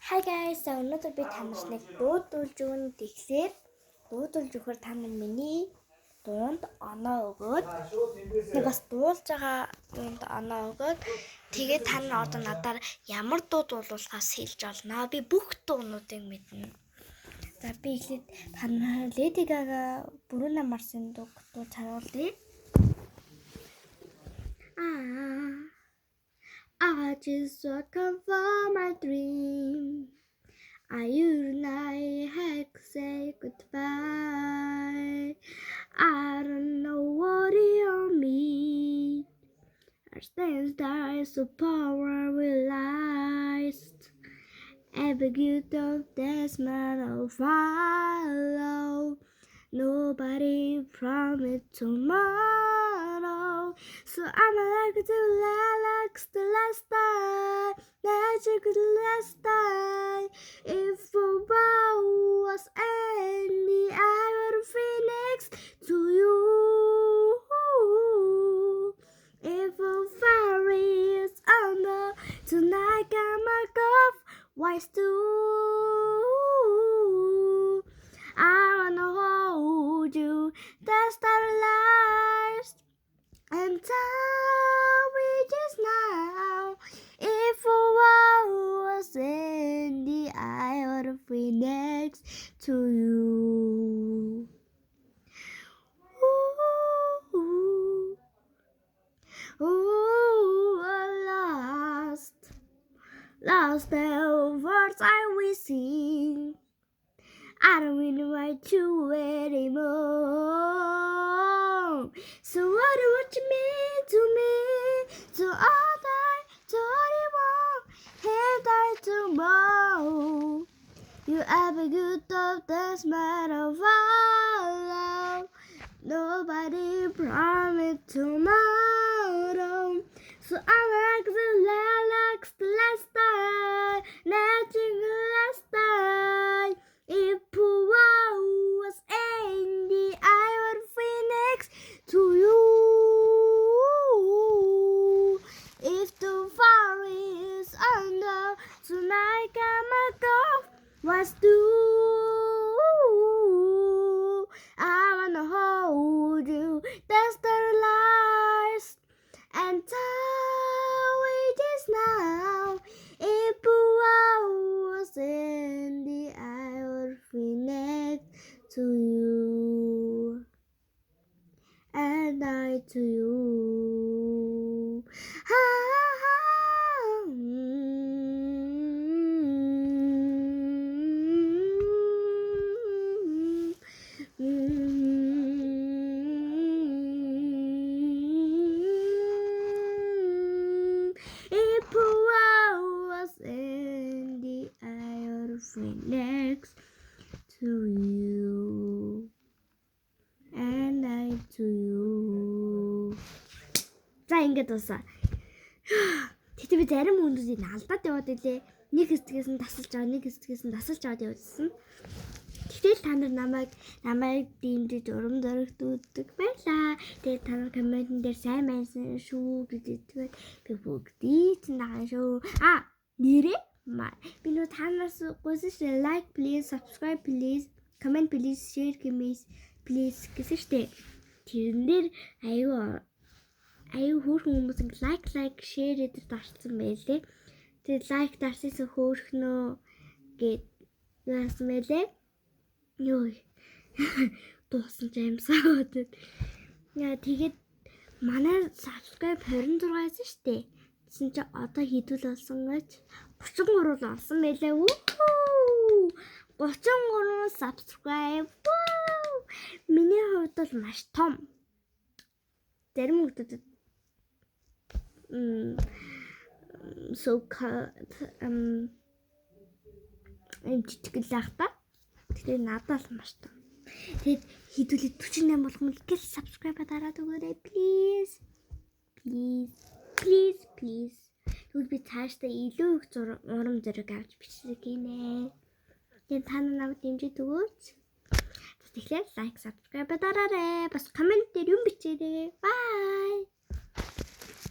Hi guys, өнөөдөр би танарт нэг дуудуулж өгнө тэгэхээр дуудуулж өгөхөр та миний дуунд оноо өгөөд нэг бас дуулж байгаа юунд оноо өгөөд тэгээд та нар одоо надаар ямар дуу дуулуулахаас хэлж олно. Би бүх дуунуудыг мэднэ. За би эхлээд та нар Lady Gaga, Bruno Mars-ын дуу харуулъя. I just woke up from my dream. You and I had to say goodbye. I don't know what you mean. Our stance dies so power will last. Every good of this man will follow. Nobody promised tomorrow. So I'm like to relax the last time. Magic the last time. If a bow was ending, I would phoenix to you. If a fire is under, tonight I'm a golf. Wise too. I wanna hold you, the starlight, and tell me just now. If a world was ending, I would be next to you. Lost the words I will sing. I don't really want you anymore. So what you mean to me? To other, to anyone, and I tomorrow. You have a good thought that's matter of follow. Nobody promised tomorrow. So I'm like the last time, nothing last time. If war was ending, I would phoenix to you. If the fire is under, tonight I'm a golf was due. I wanna hold you, that's the last, and tell it is now. If war was ending, I would phoenix to you, and I to you. If war was ending, I would phoenix to you, and I to you. За ингэж дуусаа. Тэгтээ би зарим хүмүүсийг алдаад яваад илээ. Нэг хэсгээс нь тасалж байгаа, нэг хэсгээс нь тасалж аваад явуулсан. Тэгтэл та нар намайг дэмжиж урам зоригт үздэг байлаа. Тэгээд та нар комментэн дээр сайн байсан шүү гэж хэлдэг. Би бүгдийг чинь дагаа шүү. Нэрээ би нөө та нараас гуйсан шүү. Like please, subscribe please, comment please, share please гэсэн штэ. Тэрэн дээр аюу хөөрхөн хүмүүс ингэ like share эдэр дарсан байлээ. Тэгээд like дарсанаас хөөрхнөө гээд яасан байлээ. Йоо дуусан ч амсаа өдөд. Яа тэгээд манай subscribe 26-аас штэ. Тэсэн чи одоо хідүүл болсон гэж 33 болсон байлээ. 33 subscribe. Миний хувьд бол маш том. Зарим хүмүүсд жижиг л ах та. Тэгээ надад л маш том. Тэгэд хідүүлээ 48 болох юм л subscribe дараад өгөөрэй please. Тэгвэл би цаашдаа илүү их урам зориг авч бичих гинэ. Тэгээд та намайг дэмжиж өгөөч. Тэгэхээр like, subscribe дараарай. Бас коммент дээр юм бичээрэй. Bye.